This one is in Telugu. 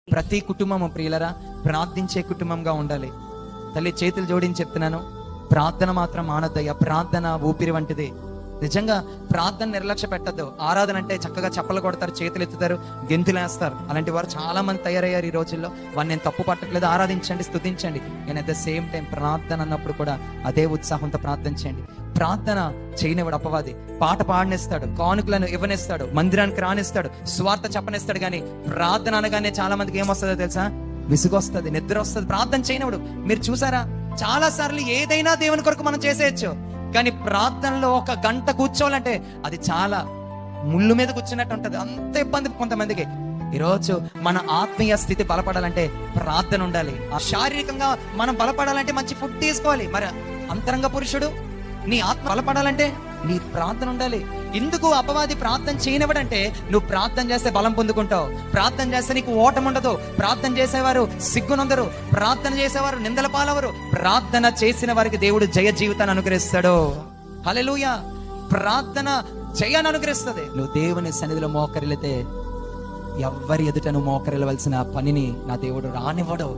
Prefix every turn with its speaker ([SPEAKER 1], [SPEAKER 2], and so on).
[SPEAKER 1] ప్రతి కుటుంబము ప్రియులరా ప్రార్థించే కుటుంబంగా ఉండాలి. తల్లి చేతులు జోడించి చెప్తున్నాను, ప్రార్థన మాత్రం మానద్దయ్యా. ప్రార్థన ఊపిరి వంటిది. నిజంగా ప్రార్థన నిర్లక్ష్య పెట్టద్దు. ఆరాధన అంటే చక్కగా చప్పలు కొడతారు, చేతులు ఎత్తుతారు, గెంతులేస్తారు. అలాంటి వారు చాలా మంది తయారయ్యారు ఈ రోజుల్లో. వారిని నేను తప్పు పట్టట్లేదు, ఆరాధించండి, స్తుతించండి. నేను అట్ ద సేమ్ టైం ప్రార్థన అన్నప్పుడు కూడా అదే ఉత్సాహంతో ప్రార్థన చేయండి. ప్రార్థన చేయనివాడు అపవాది. పాట పాడనిస్తాడు, కానుకలను ఇవ్వనిస్తాడు, మందిరానికి రానిస్తాడు, స్వార్థ చెప్పనిస్తాడు. కానీ ప్రార్థన అనగానే చాలా మందికి ఏమొస్తుందో తెలుసా? విసుగొస్తుంది, నిద్ర వస్తుంది. ప్రార్థన చేయనివాడు. మీరు చూసారా, చాలా సార్లు ఏదైనా దేవుని కొరకు మనం చేసేయచ్చు, కానీ ప్రార్థనలో 1 గంట కూర్చోవాలంటే అది చాలా ముళ్ళు మీద కూర్చున్నట్టు ఉంటది. అంత ఇబ్బంది కొంతమందికి. ఈరోజు మన ఆత్మీయ స్థితి బలపడాలంటే ప్రార్థన ఉండాలి. ఆ శారీరకంగా మనం బలపడాలంటే మంచి ఫుడ్ తీసుకోవాలి. మరి అంతరంగ పురుషుడు, నీ ఆత్మ బలపడాలంటే నీ ప్రార్థన ఉండాలి. ఎందుకు అపవాది ప్రార్థన చేయనివ్వడంటే, నువ్వు ప్రార్థన చేస్తే బలం పొందుకుంటావు, ప్రార్థన చేస్తే నీకు ఓటం ఉండదు, ప్రార్థన చేసేవారు సిగ్గునందరు, ప్రార్థన చేసేవారు నిందల పాలవరు, ప్రార్థన చేసిన వారికి దేవుడు జయ జీవితాన్ని అనుగ్రహిస్తాడు. హల్లెలూయా. ప్రార్థన జయాన్ని అనుగ్రహిస్తుంది. నువ్వు దేవుని సన్నిధిలో మోకరిల్లితే ఎవ్వరి ఎదుట నువ్వు మోకరిల్లవలసిన పనిని నా దేవుడు రానివ్వడు.